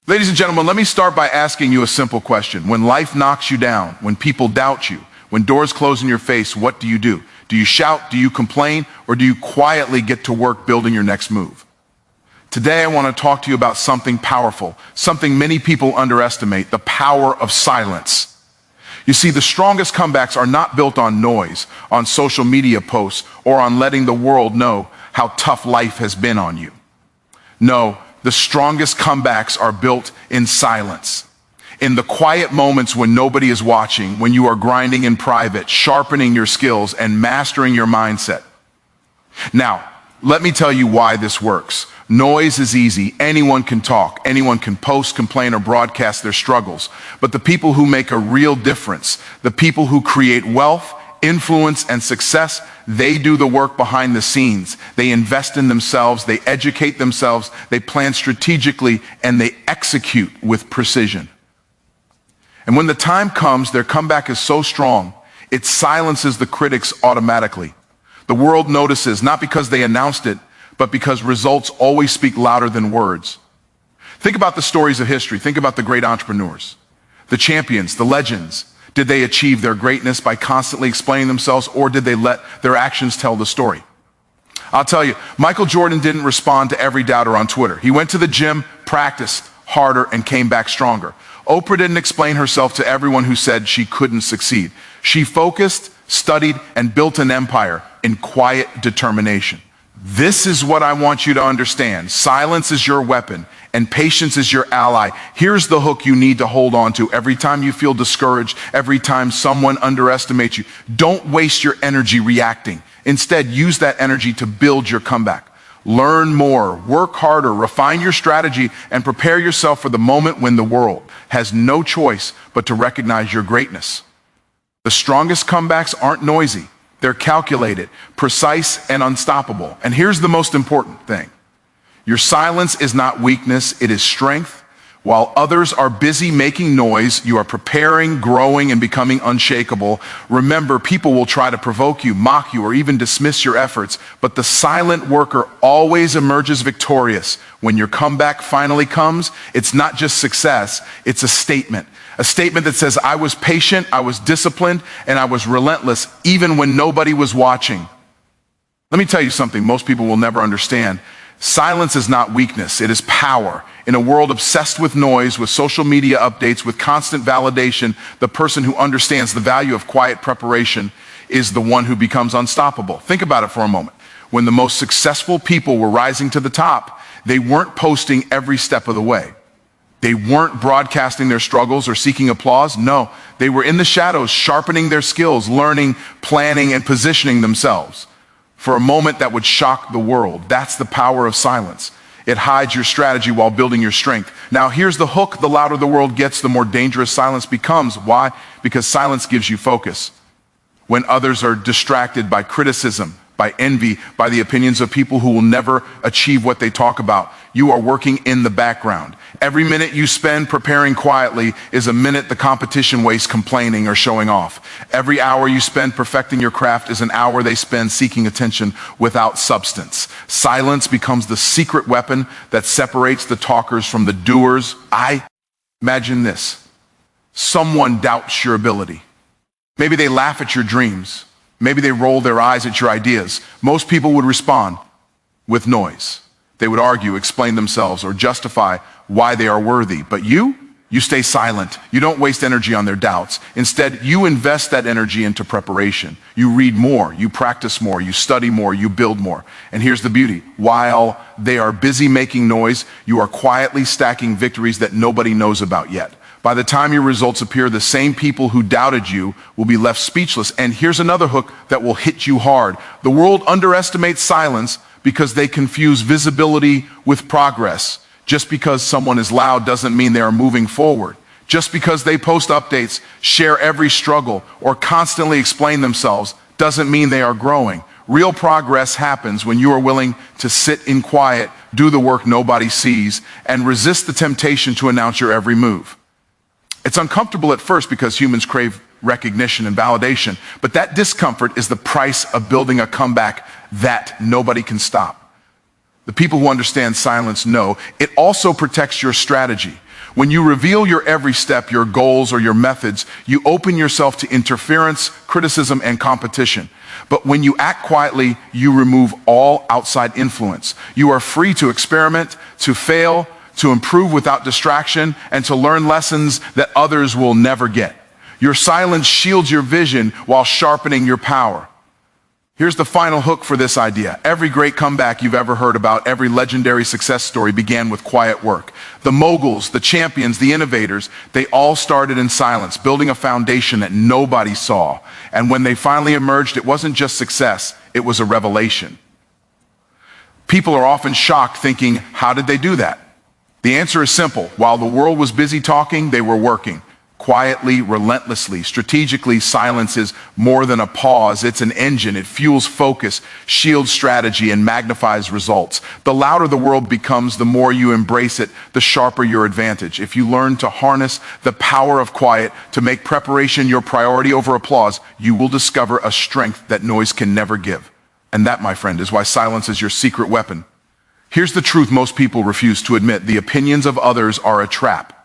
Ladies and gentlemen, let me start by asking you a simple question. When life knocks you down, when people doubt you, when doors close in your face, what do? Do you shout, do you complain, or do you quietly get to work building your next move? Today I want to talk to you about something powerful, something many people underestimate, the power of silence. You see, the strongest comebacks are not built on noise, on social media posts, or on letting the world know how tough life has been on you. No, the strongest comebacks are built in silence. In the quiet moments when nobody is watching, when you are grinding in private, sharpening your skills, and mastering your mindset. Now, let me tell you why this works. Noise is easy. Anyone can talk. Anyone can post, complain, or broadcast their struggles. But the people who make a real difference, the people who create wealth, influence, and success, they do the work behind the scenes. They invest in themselves, they educate themselves, they plan strategically, and they execute with precision. And when the time comes, their comeback is so strong, it silences the critics automatically. The world notices, not because they announced it, but because results always speak louder than words. Think about the stories of history. Think about the great entrepreneurs, the champions, the legends. Did they achieve their greatness by constantly explaining themselves, or did they let their actions tell the story? I'll tell you, Michael Jordan didn't respond to every doubter on Twitter. He went to the gym, practiced harder, and came back stronger. Oprah didn't explain herself to everyone who said she couldn't succeed. She focused, studied, and built an empire in quiet determination. This is what I want you to understand. Silence is your weapon, and patience is your ally. Here's the hook you need to hold on to every time you feel discouraged, every time someone underestimates you. Don't waste your energy reacting. Instead, use that energy to build your comeback. Learn more, work harder, refine your strategy, and prepare yourself for the moment when the world has no choice but to recognize your greatness. The strongest comebacks aren't noisy. They're calculated, precise, and unstoppable. And here's the most important thing. Your silence is not weakness, it is strength. While others are busy making noise, you are preparing, growing, and becoming unshakable. Remember, people will try to provoke you, mock you, or even dismiss your efforts, but the silent worker always emerges victorious. When your comeback finally comes, it's not just success, it's a statement. A statement that says, I was patient, I was disciplined, and I was relentless, even when nobody was watching. Let me tell you something most people will never understand. Silence is not weakness, it is power. In a world obsessed with noise, with social media updates, with constant validation, the person who understands the value of quiet preparation is the one who becomes unstoppable. Think about it for a moment. When the most successful people were rising to the top, they weren't posting every step of the way. They weren't broadcasting their struggles or seeking applause. No, they were in the shadows, sharpening their skills, learning, planning, and positioning themselves for a moment that would shock the world. That's the power of silence. It hides your strategy while building your strength. Now, here's the hook. The louder the world gets, the more dangerous silence becomes. Why? Because silence gives you focus. When others are distracted by criticism, by envy, by the opinions of people who will never achieve what they talk about, you are working in the background. Every minute you spend preparing quietly is a minute the competition wastes complaining or showing off. Every hour you spend perfecting your craft is an hour they spend seeking attention without substance. Silence becomes the secret weapon that separates the talkers from the doers. Imagine this. Someone doubts your ability. Maybe they laugh at your dreams. Maybe they roll their eyes at your ideas. Most people would respond with noise. They would argue, explain themselves, or justify why they are worthy. But you stay silent. You don't waste energy on their doubts. Instead, you invest that energy into preparation. You read more, you practice more, you study more, you build more. And here's the beauty. While they are busy making noise, you are quietly stacking victories that nobody knows about yet. By the time your results appear, the same people who doubted you will be left speechless. And here's another hook that will hit you hard. The world underestimates silence because they confuse visibility with progress. Just because someone is loud doesn't mean they are moving forward. Just because they post updates, share every struggle, or constantly explain themselves doesn't mean they are growing. Real progress happens when you are willing to sit in quiet, do the work nobody sees, and resist the temptation to announce your every move. It's uncomfortable at first because humans crave recognition and validation, but that discomfort is the price of building a comeback that nobody can stop. The people who understand silence know it also protects your strategy. When you reveal your every step, your goals, or your methods, you open yourself to interference, criticism, and competition. But when you act quietly, you remove all outside influence. You are free to experiment, to fail, to improve without distraction, and to learn lessons that others will never get. Your silence shields your vision while sharpening your power. Here's the final hook for this idea. Every great comeback you've ever heard about, every legendary success story began with quiet work. The moguls, the champions, the innovators, they all started in silence, building a foundation that nobody saw. And when they finally emerged, it wasn't just success, it was a revelation. People are often shocked, thinking, how did they do that? The answer is simple. While the world was busy talking, they were working. Quietly, relentlessly, strategically. Silence is more than a pause. It's an engine. It fuels focus, shields strategy, and magnifies results. The louder the world becomes, the more you embrace it, the sharper your advantage. If you learn to harness the power of quiet to make preparation your priority over applause, you will discover a strength that noise can never give. And that, my friend, is why silence is your secret weapon. Here's the truth most people refuse to admit. The opinions of others are a trap.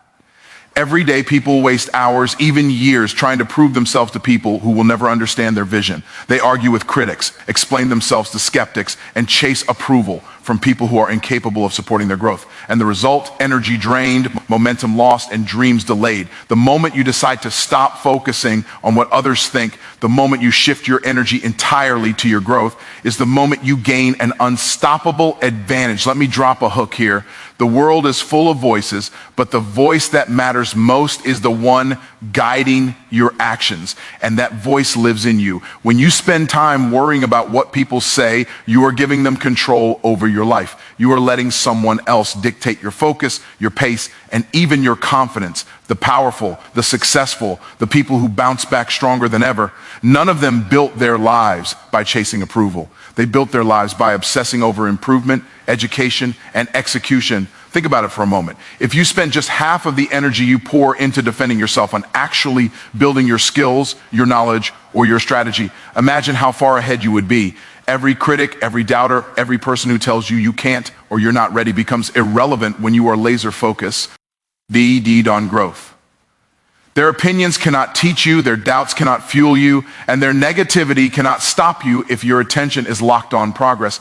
Every day, people waste hours, even years, trying to prove themselves to people who will never understand their vision. They argue with critics, explain themselves to skeptics, and chase approval from people who are incapable of supporting their growth. And the result, energy drained, momentum lost, and dreams delayed. The moment you decide to stop focusing on what others think, the moment you shift your energy entirely to your growth, is the moment you gain an unstoppable advantage. Let me drop a hook here. The world is full of voices, but the voice that matters most is the one guiding your actions, and that voice lives in you. When you spend time worrying about what people say, you are giving them control over your life. You are letting someone else dictate your focus, your pace, and even your confidence. The powerful, the successful, the people who bounce back stronger than ever, none of them built their lives by chasing approval. They built their lives by obsessing over improvement, education, and execution. Think about it for a moment. If you spend just half of the energy you pour into defending yourself on actually building your skills, your knowledge, or your strategy, imagine how far ahead you would be. Every critic, every doubter, every person who tells you you can't or you're not ready becomes irrelevant when you are laser focused on growth. Their opinions cannot teach you, their doubts cannot fuel you, and their negativity cannot stop you if your attention is locked on progress.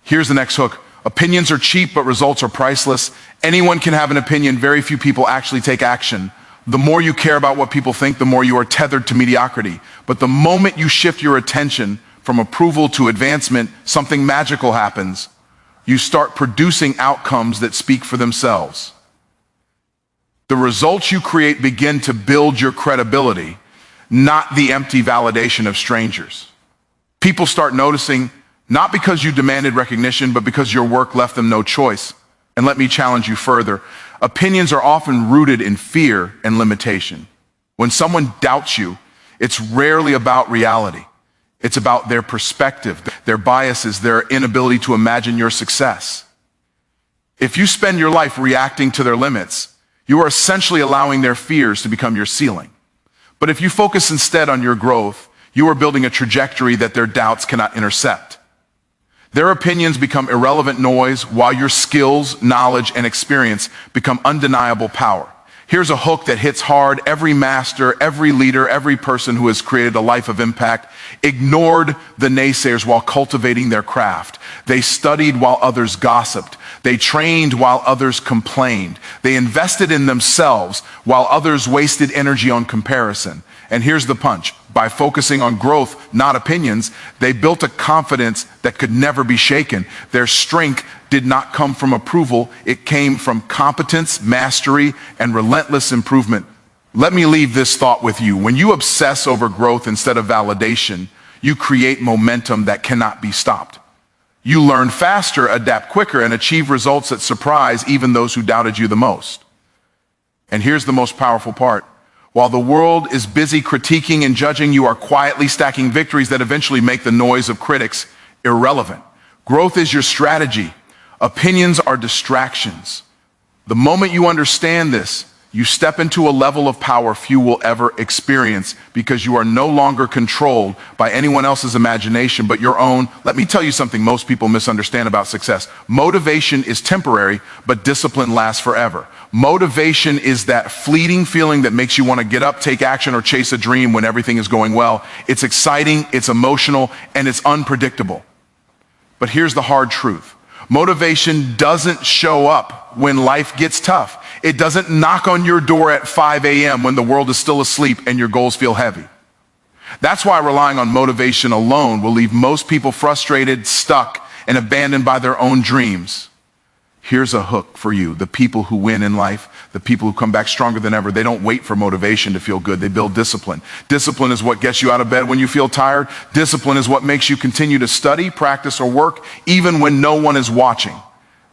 Here's the next hook. Opinions are cheap, but results are priceless. Anyone can have an opinion. Very few people actually take action. The more you care about what people think, the more you are tethered to mediocrity. But the moment you shift your attention from approval to advancement, something magical happens. You start producing outcomes that speak for themselves. The results you create begin to build your credibility, not the empty validation of strangers. People start noticing, not because you demanded recognition, but because your work left them no choice. And let me challenge you further. Opinions are often rooted in fear and limitation. When someone doubts you, it's rarely about reality. It's about their perspective, their biases, their inability to imagine your success. If you spend your life reacting to their limits, you are essentially allowing their fears to become your ceiling. But if you focus instead on your growth, you are building a trajectory that their doubts cannot intercept. Their opinions become irrelevant noise, while your skills, knowledge, and experience become undeniable power. Here's a hook that hits hard. Every master, every leader, every person who has created a life of impact ignored the naysayers while cultivating their craft. They studied while others gossiped. They trained while others complained. They invested in themselves while others wasted energy on comparison. And here's the punch. By focusing on growth, not opinions, they built a confidence that could never be shaken. Their strength did not come from approval. It came from competence, mastery, and relentless improvement. Let me leave this thought with you. When you obsess over growth instead of validation, you create momentum that cannot be stopped. You learn faster, adapt quicker, and achieve results that surprise even those who doubted you the most. And here's the most powerful part. While the world is busy critiquing and judging, you are quietly stacking victories that eventually make the noise of critics irrelevant. Growth is your strategy. Opinions are distractions. The moment you understand this, You step into a level of power few will ever experience because you are no longer controlled by anyone else's imagination but your own. Let me tell you something most people misunderstand about success. Motivation is temporary, but discipline lasts forever. Motivation is that fleeting feeling that makes you want to get up, take action, or chase a dream when everything is going well. It's exciting, it's emotional, and it's unpredictable. But here's the hard truth. Motivation doesn't show up when life gets tough. It doesn't knock on your door at 5 a.m. when the world is still asleep and your goals feel heavy. That's why relying on motivation alone will leave most people frustrated, stuck, and abandoned by their own dreams. Here's a hook for you. The people who win in life, the people who come back stronger than ever, they don't wait for motivation to feel good. They build discipline. Discipline is what gets you out of bed when you feel tired. Discipline is what makes you continue to study, practice, or work even when no one is watching.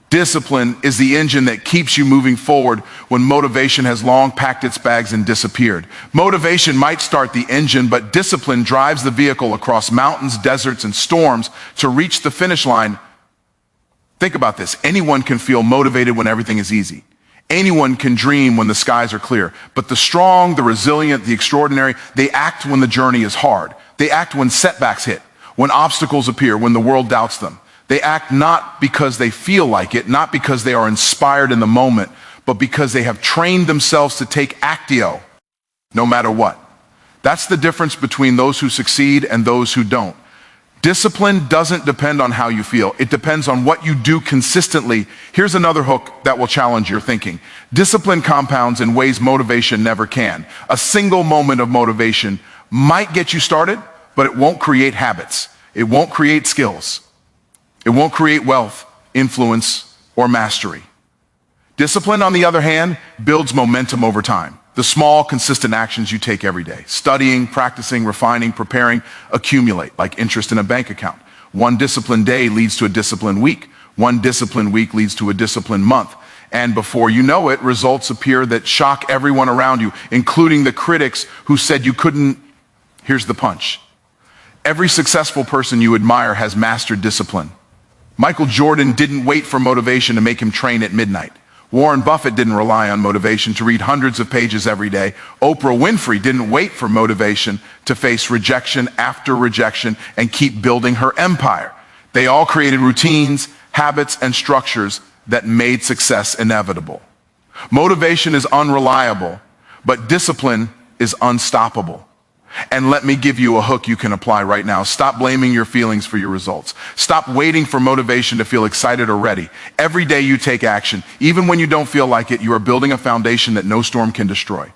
Discipline is the engine that keeps you moving forward when motivation has long packed its bags and disappeared. Motivation might start the engine, but discipline drives the vehicle across mountains, deserts, and storms to reach the finish line. Think about this. Anyone can feel motivated when everything is easy. Anyone can dream when the skies are clear. But the strong, the resilient, the extraordinary, they act when the journey is hard. They act when setbacks hit, when obstacles appear, when the world doubts them. They act not because they feel like it, not because they are inspired in the moment, but because they have trained themselves to take actio, no matter what. That's the difference between those who succeed and those who don't. Discipline doesn't depend on how you feel. It depends on what you do consistently. Here's another hook that will challenge your thinking. Discipline compounds in ways motivation never can. A single moment of motivation might get you started, but it won't create habits. It won't create skills. It won't create wealth, influence, or mastery. Discipline, on the other hand, builds momentum over time. The small, consistent actions you take every day. Studying, practicing, refining, preparing, accumulate, like interest in a bank account. One disciplined day leads to a disciplined week. One disciplined week leads to a disciplined month. And before you know it, results appear that shock everyone around you, including the critics who said you couldn't. Here's the punch. Every successful person you admire has mastered discipline. Michael Jordan didn't wait for motivation to make him train at midnight. Warren Buffett didn't rely on motivation to read hundreds of pages every day. Oprah Winfrey didn't wait for motivation to face rejection after rejection and keep building her empire. They all created routines, habits, and structures that made success inevitable. Motivation is unreliable, but discipline is unstoppable. And let me give you a hook you can apply right now. Stop blaming your feelings for your results. Stop waiting for motivation to feel excited or ready. Every day you take action, even when you don't feel like it, you are building a foundation that no storm can destroy.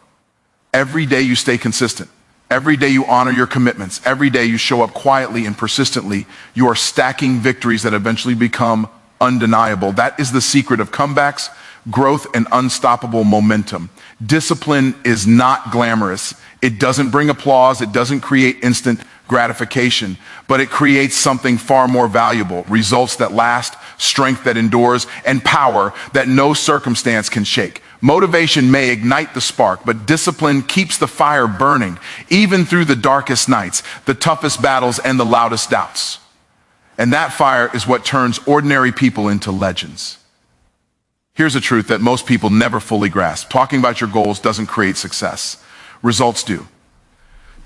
Every day you stay consistent. Every day you honor your commitments. Every day you show up quietly and persistently. You are stacking victories that eventually become undeniable. That is the secret of comebacks, growth, and unstoppable momentum. Discipline is not glamorous. It doesn't bring applause. It doesn't create instant gratification, but it creates something far more valuable: results that last, strength that endures, and power that no circumstance can shake. Motivation may ignite the spark, but discipline keeps the fire burning, even through the darkest nights, the toughest battles, and the loudest doubts. And that fire is what turns ordinary people into legends. Here's a truth that most people never fully grasp. Talking about your goals doesn't create success. Results do.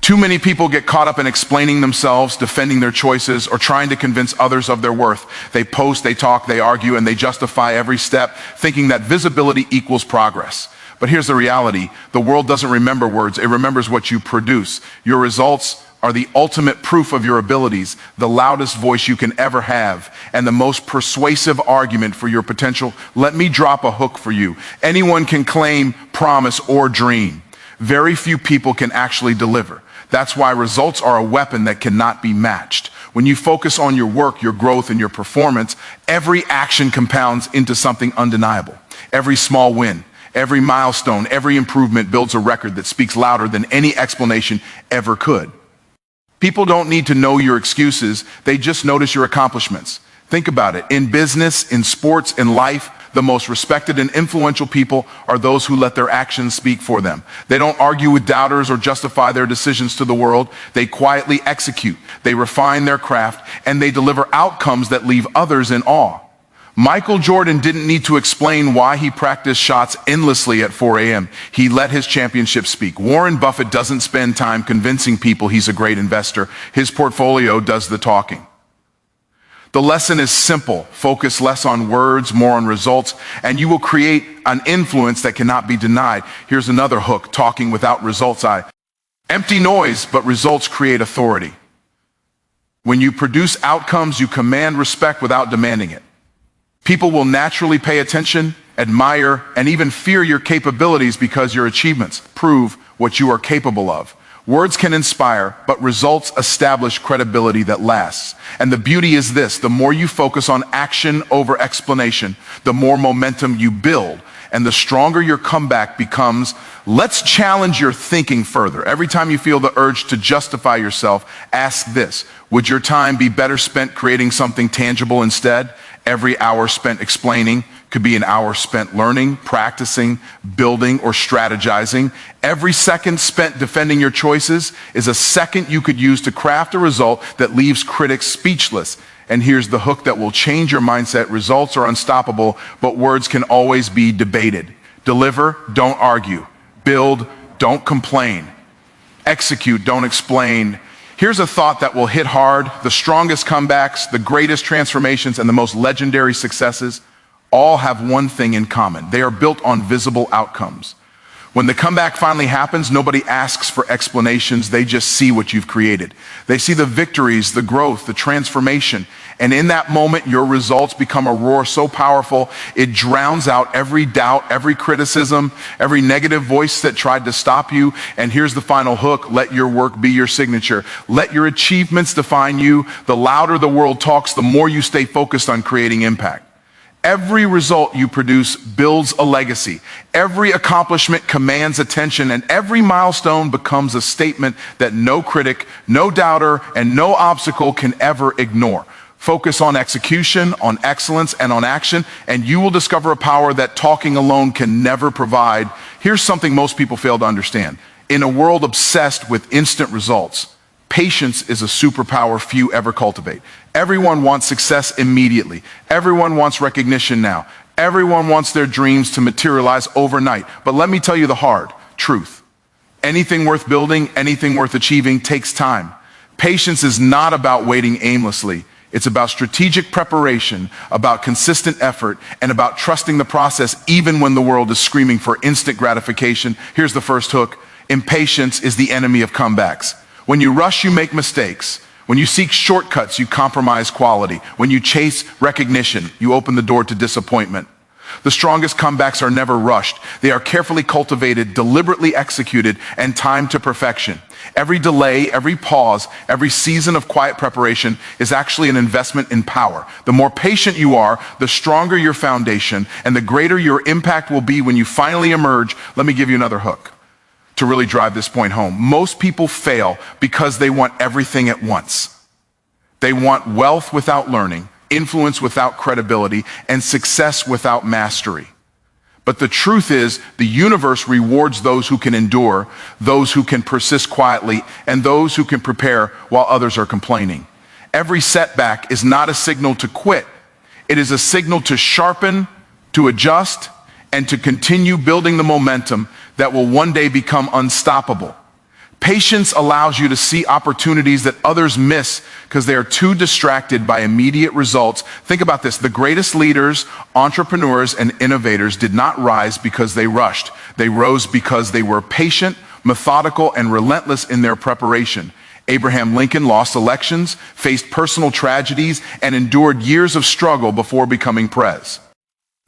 Too many people get caught up in explaining themselves, defending their choices, or trying to convince others of their worth. They post, they talk, they argue, and they justify every step, thinking that visibility equals progress. But here's the reality. The world doesn't remember words. It remembers what you produce. Your results are the ultimate proof of your abilities, the loudest voice you can ever have, and the most persuasive argument for your potential. Let me drop a hook for you. Anyone can claim, promise, or dream. Very few people can actually deliver. That's why results are a weapon that cannot be matched. When you focus on your work, your growth, and your performance, every action compounds into something undeniable. Every small win, every milestone, every improvement builds a record that speaks louder than any explanation ever could. People don't need to know your excuses. They just notice your accomplishments. Think about it. In business, in sports, in life, the most respected and influential people are those who let their actions speak for them. They don't argue with doubters or justify their decisions to the world. They quietly execute. They refine their craft, and they deliver outcomes that leave others in awe. Michael Jordan didn't need to explain why he practiced shots endlessly at 4 a.m. He let his championship speak. Warren Buffett doesn't spend time convincing people he's a great investor. His portfolio does the talking. The lesson is simple. Focus less on words, more on results, and you will create an influence that cannot be denied. Here's another hook, talking without results. Empty noise, but results create authority. When you produce outcomes, you command respect without demanding it. People will naturally pay attention, admire, and even fear your capabilities because your achievements prove what you are capable of. Words can inspire, but results establish credibility that lasts. And the beauty is this: the more you focus on action over explanation, the more momentum you build, and the stronger your comeback becomes. Let's challenge your thinking further. Every time you feel the urge to justify yourself, ask this: would your time be better spent creating something tangible instead? Every hour spent explaining could be an hour spent learning, practicing, building, or strategizing. Every second spent defending your choices is a second you could use to craft a result that leaves critics speechless. And here's the hook that will change your mindset. Results are unstoppable, but words can always be debated. Deliver, don't argue. Build, don't complain. Execute, don't explain. Here's a thought that will hit hard. The strongest comebacks, the greatest transformations, and the most legendary successes all have one thing in common. They are built on visible outcomes. When the comeback finally happens, nobody asks for explanations. They just see what you've created. They see the victories, the growth, the transformation. And in that moment, your results become a roar so powerful, it drowns out every doubt, every criticism, every negative voice that tried to stop you. And here's the final hook: let your work be your signature. Let your achievements define you. The louder the world talks, the more you stay focused on creating impact. Every result you produce builds a legacy. Every accomplishment commands attention, and every milestone becomes a statement that no critic, no doubter, and no obstacle can ever ignore. Focus on execution, on excellence, and on action, and you will discover a power that talking alone can never provide. Here's something most people fail to understand. In a world obsessed with instant results, patience is a superpower few ever cultivate. Everyone wants success immediately. Everyone wants recognition now. Everyone wants their dreams to materialize overnight. But let me tell you the hard truth. Anything worth building, anything worth achieving takes time. Patience is not about waiting aimlessly. It's about strategic preparation, about consistent effort, and about trusting the process even when the world is screaming for instant gratification. Here's the first hook. Impatience is the enemy of comebacks. When you rush, you make mistakes. When you seek shortcuts, you compromise quality. When you chase recognition, you open the door to disappointment. The strongest comebacks are never rushed. They are carefully cultivated, deliberately executed, and timed to perfection. Every delay, every pause, every season of quiet preparation is actually an investment in power. The more patient you are, the stronger your foundation, and the greater your impact will be when you finally emerge. Let me give you another hook to really drive this point home. Most people fail because they want everything at once. They want wealth without learning, influence without credibility, and success without mastery. But the truth is, the universe rewards those who can endure, those who can persist quietly, and those who can prepare while others are complaining. Every setback is not a signal to quit. It is a signal to sharpen, to adjust, and to continue building the momentum that will one day become unstoppable. Patience allows you to see opportunities that others miss because they are too distracted by immediate results. Think about this. The greatest leaders, entrepreneurs, and innovators did not rise because they rushed. They rose because they were patient, methodical, and relentless in their preparation. Abraham Lincoln lost elections, faced personal tragedies, and endured years of struggle before becoming pres.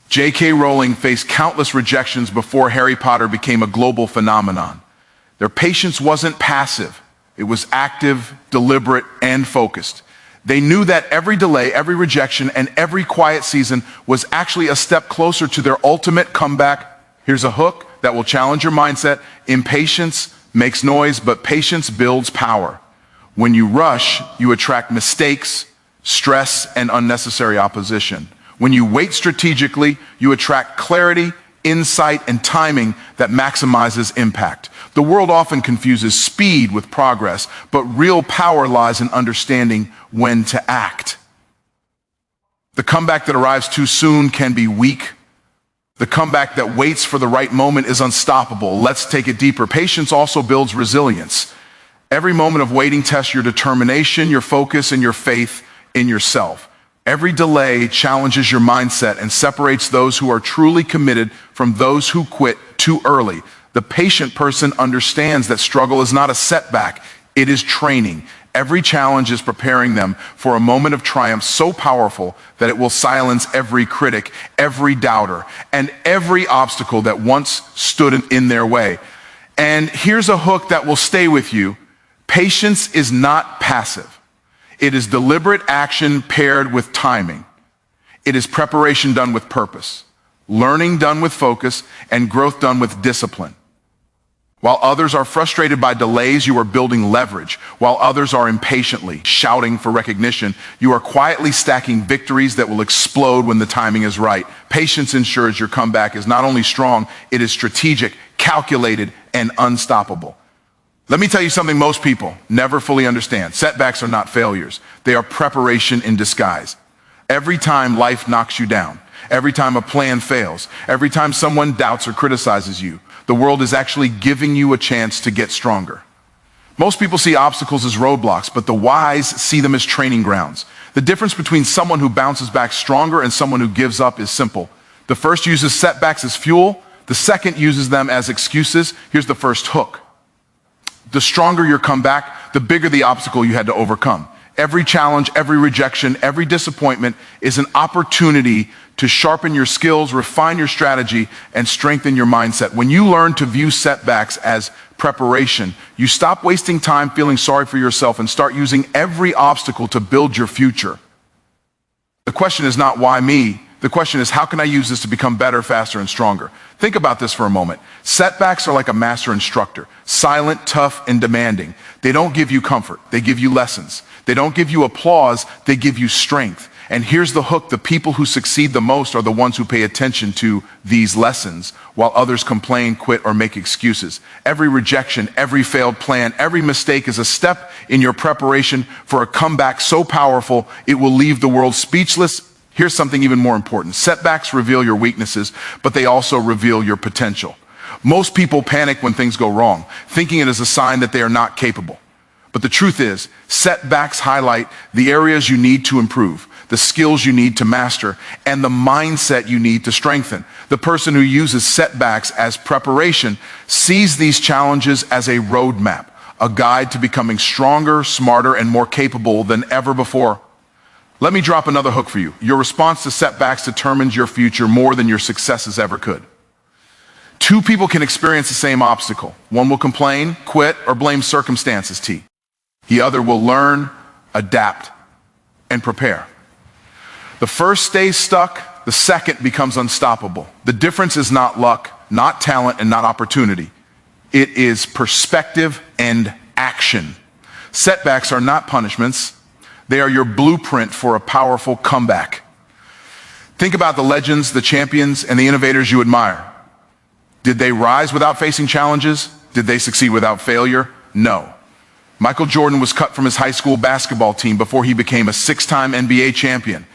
J.K. Rowling faced countless rejections before Harry Potter became a global phenomenon. Their patience wasn't passive. It was active, deliberate, and focused. They knew that every delay, every rejection, and every quiet season was actually a step closer to their ultimate comeback. Here's a hook that will challenge your mindset. Impatience makes noise, but patience builds power. When you rush, you attract mistakes, stress, and unnecessary opposition. When you wait strategically, you attract clarity, insight, and timing that maximizes impact. The world often confuses speed with progress, but real power lies in understanding when to act. The comeback that arrives too soon can be weak. The comeback that waits for the right moment is unstoppable. Let's take it deeper. Patience also builds resilience. Every moment of waiting tests your determination, your focus, and your faith in yourself. Every delay challenges your mindset and separates those who are truly committed from those who quit too early. The patient person understands that struggle is not a setback, it is training. Every challenge is preparing them for a moment of triumph so powerful that it will silence every critic, every doubter, and every obstacle that once stood in their way. And here's a hook that will stay with you. Patience is not passive. It is deliberate action paired with timing. It is preparation done with purpose, learning done with focus, and growth done with discipline. While others are frustrated by delays, you are building leverage. While others are impatiently shouting for recognition, you are quietly stacking victories that will explode when the timing is right. Patience ensures your comeback is not only strong, it is strategic, calculated, and unstoppable. Let me tell you something most people never fully understand. Setbacks are not failures. They are preparation in disguise. Every time life knocks you down, every time a plan fails, every time someone doubts or criticizes you, the world is actually giving you a chance to get stronger. Most people see obstacles as roadblocks, but the wise see them as training grounds. The difference between someone who bounces back stronger and someone who gives up is simple. The first uses setbacks as fuel. The second uses them as excuses. Here's the first hook. The stronger your comeback, the bigger the obstacle you had to overcome. Every challenge, every rejection, every disappointment is an opportunity to sharpen your skills, refine your strategy, and strengthen your mindset. When you learn to view setbacks as preparation, you stop wasting time feeling sorry for yourself and start using every obstacle to build your future. The question is not why me? The question is, how can I use this to become better, faster, and stronger? Think about this for a moment. Setbacks are like a master instructor, silent, tough, and demanding. They don't give you comfort, they give you lessons. They don't give you applause, they give you strength. And here's the hook, the people who succeed the most are the ones who pay attention to these lessons, while others complain, quit, or make excuses. Every rejection, every failed plan, every mistake is a step in your preparation for a comeback so powerful it will leave the world speechless. Here's something even more important. Setbacks reveal your weaknesses, but they also reveal your potential. Most people panic when things go wrong, thinking it is a sign that they are not capable. But the truth is, setbacks highlight the areas you need to improve, the skills you need to master, and the mindset you need to strengthen. The person who uses setbacks as preparation sees these challenges as a roadmap, a guide to becoming stronger, smarter, and more capable than ever before. Let me drop another hook for you. Your response to setbacks determines your future more than your successes ever could. Two people can experience the same obstacle. One will complain, quit, or blame circumstances, T. The other will learn, adapt, and prepare. The first stays stuck, the second becomes unstoppable. The difference is not luck, not talent, and not opportunity. It is perspective and action. Setbacks are not punishments. They are your blueprint for a powerful comeback. Think about the legends, the champions, and the innovators you admire. Did they rise without facing challenges? Did they succeed without failure? No. Michael Jordan was cut from his high school basketball team before he became a 6-time NBA champion.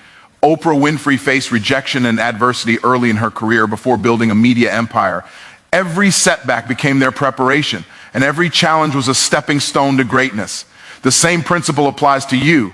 Oprah Winfrey faced rejection and adversity early in her career before building a media empire. Every setback became their preparation, and every challenge was a stepping stone to greatness. The same principle applies to you.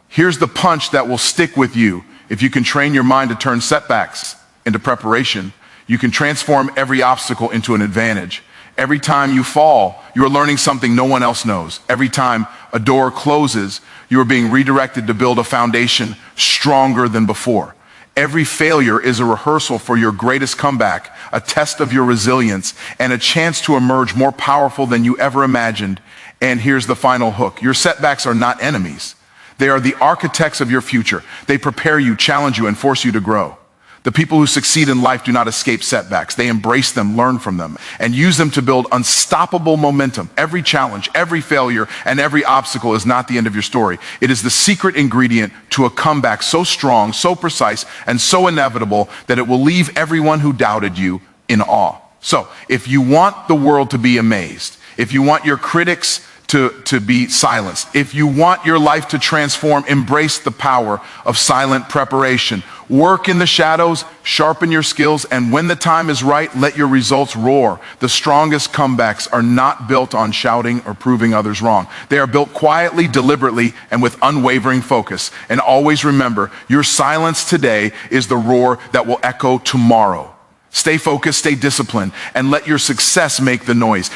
Here's the punch that will stick with you. If you can train your mind to turn setbacks into preparation, you can transform every obstacle into an advantage. Every time you fall, you are learning something no one else knows. Every time a door closes, you are being redirected to build a foundation stronger than before. Every failure is a rehearsal for your greatest comeback, a test of your resilience, and a chance to emerge more powerful than you ever imagined. And here's the final hook. Your setbacks are not enemies. They are the architects of your future. They prepare you, challenge you, and force you to grow. The people who succeed in life do not escape setbacks. They embrace them, learn from them, and use them to build unstoppable momentum. Every challenge, every failure, and every obstacle is not the end of your story. It is the secret ingredient to a comeback so strong, so precise, and so inevitable that it will leave everyone who doubted you in awe. So, if you want the world to be amazed, if you want your critics to be silenced. If you want your life to transform, embrace the power of silent preparation. Work in the shadows, sharpen your skills, and when the time is right, let your results roar. The strongest comebacks are not built on shouting or proving others wrong. They are built quietly, deliberately, and with unwavering focus. And always remember, your silence today is the roar that will echo tomorrow. Stay focused, stay disciplined, and let your success make the noise.